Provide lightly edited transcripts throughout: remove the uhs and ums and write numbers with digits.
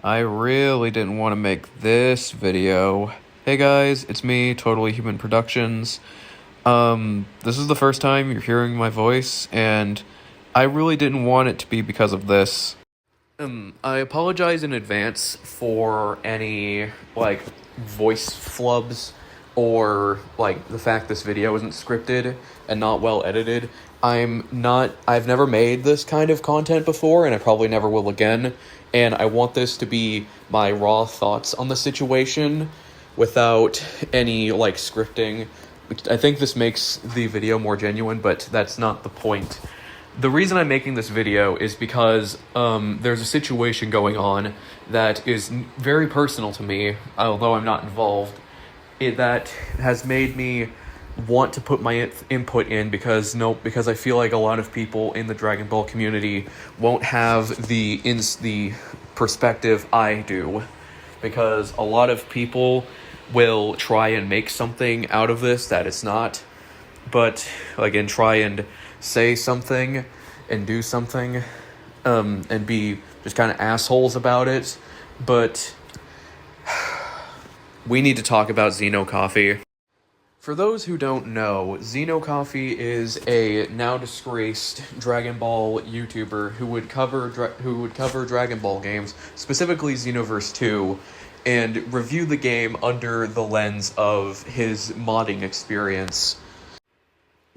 I really didn't want to make this video. Hey guys, it's me, Totally Human Productions. This is the first time you're hearing my voice, and I really didn't want it to be because of this. I apologize in advance for any, voice flubs, or, the fact this video isn't scripted and not well edited. I've never made this kind of content before, and I probably never will again, and I want this to be my raw thoughts on the situation without any, scripting. I think this makes the video more genuine, but that's not the point. The reason I'm making this video is because there's a situation going on that is very personal to me, although I'm not involved, that has made me want to put my input in because I feel like a lot of people in the Dragon Ball community won't have the perspective I do, because a lot of people will try and make something out of this that it's not, but and try and say something and do something and be just kind of assholes about it. But we need to talk about Xeno Coffee. For those who don't know, Xeno Coffee is a now disgraced Dragon Ball YouTuber who would cover Dragon Ball games, specifically Xenoverse 2, and review the game under the lens of his modding experience.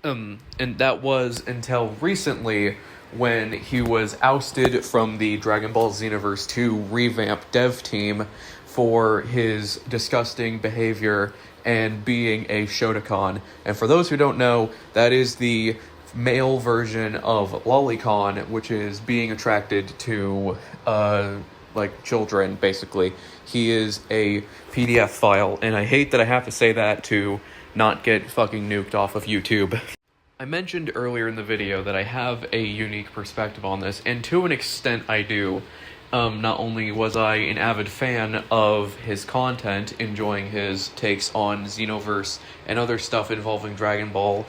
And that was until recently, when he was ousted from the Dragon Ball Xenoverse 2 revamp dev team for his disgusting behavior and being a Shotokan. And for those who don't know, that is the male version of Lolicon, which is being attracted to, children, basically. He is a PDF file, and I hate that I have to say that to not get fucking nuked off of YouTube. I mentioned earlier in the video that I have a unique perspective on this, and to an extent I do. Not only was I an avid fan of his content, enjoying his takes on Xenoverse and other stuff involving Dragon Ball,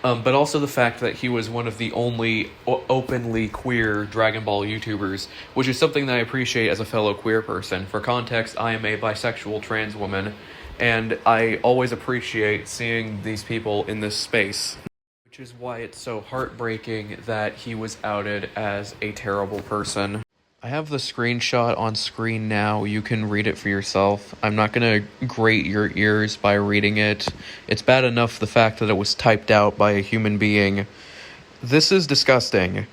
but also the fact that he was one of the only openly queer Dragon Ball YouTubers, which is something that I appreciate as a fellow queer person. For context, I am a bisexual trans woman, and I always appreciate seeing these people in this space. Which is why it's so heartbreaking that he was outed as a terrible person. I have the screenshot on screen now. You can read it for yourself. I'm not gonna grate your ears by reading it. It's bad enough the fact that it was typed out by a human being. This is disgusting.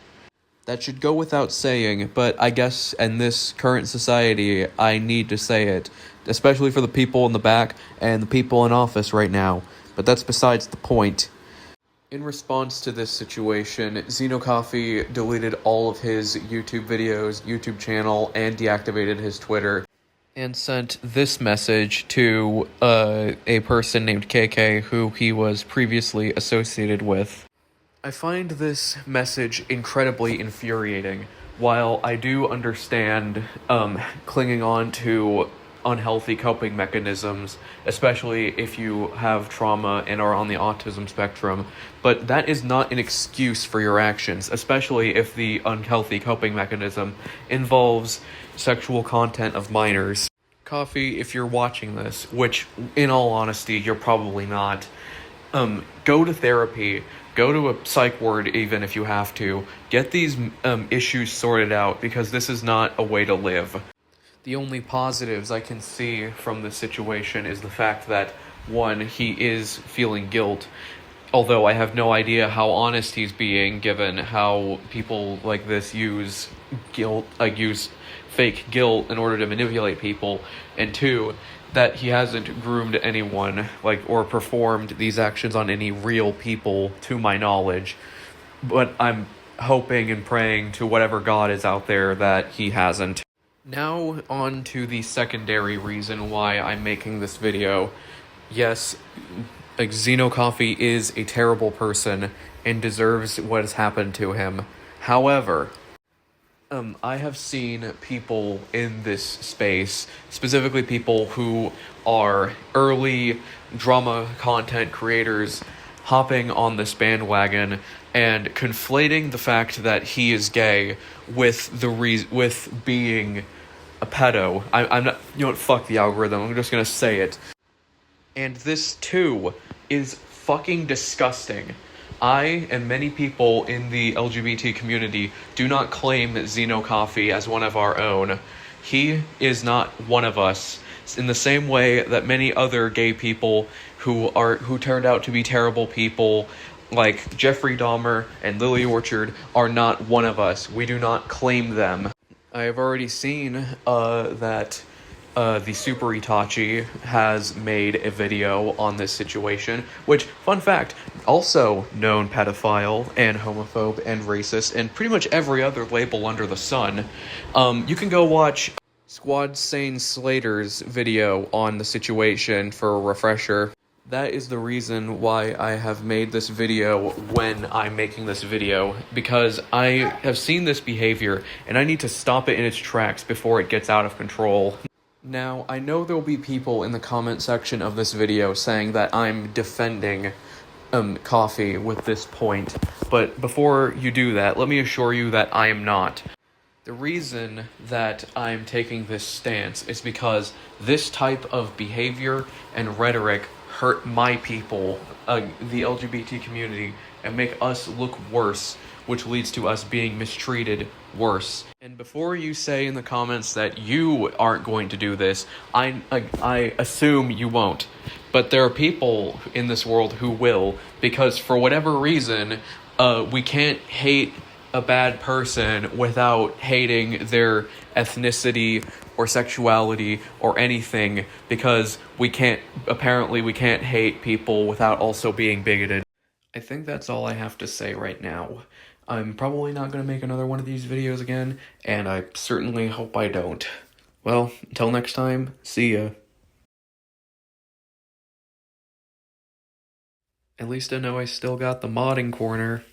That should go without saying, but I guess in this current society, I need to say it. Especially for the people in the back and the people in office right now. But that's besides the point. In response to this situation, Xeno Coffee deleted all of his YouTube videos, YouTube channel, and deactivated his Twitter, and sent this message to a person named KK who he was previously associated with. I find this message incredibly infuriating. While I do understand clinging on to unhealthy coping mechanisms, especially if you have trauma and are on the autism spectrum, but that is not an excuse for your actions, especially if the unhealthy coping mechanism involves sexual content of minors. Coffee, if you're watching this, which in all honesty you're probably not, go to therapy, go to a psych ward even if you have to, get these issues sorted out, because this is not a way to live. The only positives I can see from this situation is the fact that, one, he is feeling guilt, although I have no idea how honest he's being, given how people like this use guilt, use fake guilt in order to manipulate people, and two, that he hasn't groomed anyone, or performed these actions on any real people, to my knowledge, but I'm hoping and praying to whatever God is out there that he hasn't. Now on to the secondary reason why I'm making this video. Yes, Xeno Coffee is a terrible person and deserves what has happened to him. However, I have seen people in this space, specifically people who are early drama content creators, hopping on this bandwagon and conflating the fact that he is gay with being a pedo. I'm not, you know what, fuck the algorithm, I'm just gonna say it. And this too is fucking disgusting. I and many people in the LGBT community do not claim Xeno Coffee as one of our own. He is not one of us. In the same way that many other gay people who turned out to be terrible people, like Jeffrey Dahmer and Lily Orchard, are not one of us. We do not claim them. I have already seen that the Super Itachi has made a video on this situation, which, fun fact, also known pedophile and homophobe and racist and pretty much every other label under the sun. You can go watch Squad Sane Slater's video on the situation for a refresher. That is the reason why I have made this video when I'm making this video, because I have seen this behavior and I need to stop it in its tracks before it gets out of control. Now, I know there'll be people in the comment section of this video saying that I'm defending coffee with this point, but before you do that, let me assure you that I am not. The reason that I'm taking this stance is because this type of behavior and rhetoric hurt my people, the LGBT community, and make us look worse, which leads to us being mistreated worse. And before you say in the comments that you aren't going to do this, I assume you won't. But there are people in this world who will, because for whatever reason, we can't hate a bad person without hating their ethnicity or sexuality or anything, because we can't hate people without also being bigoted. I think that's all I have to say right now. I'm probably not going to make another one of these videos again, and I certainly hope I don't. Well, until next time, see ya. At least I know I still got the modding corner.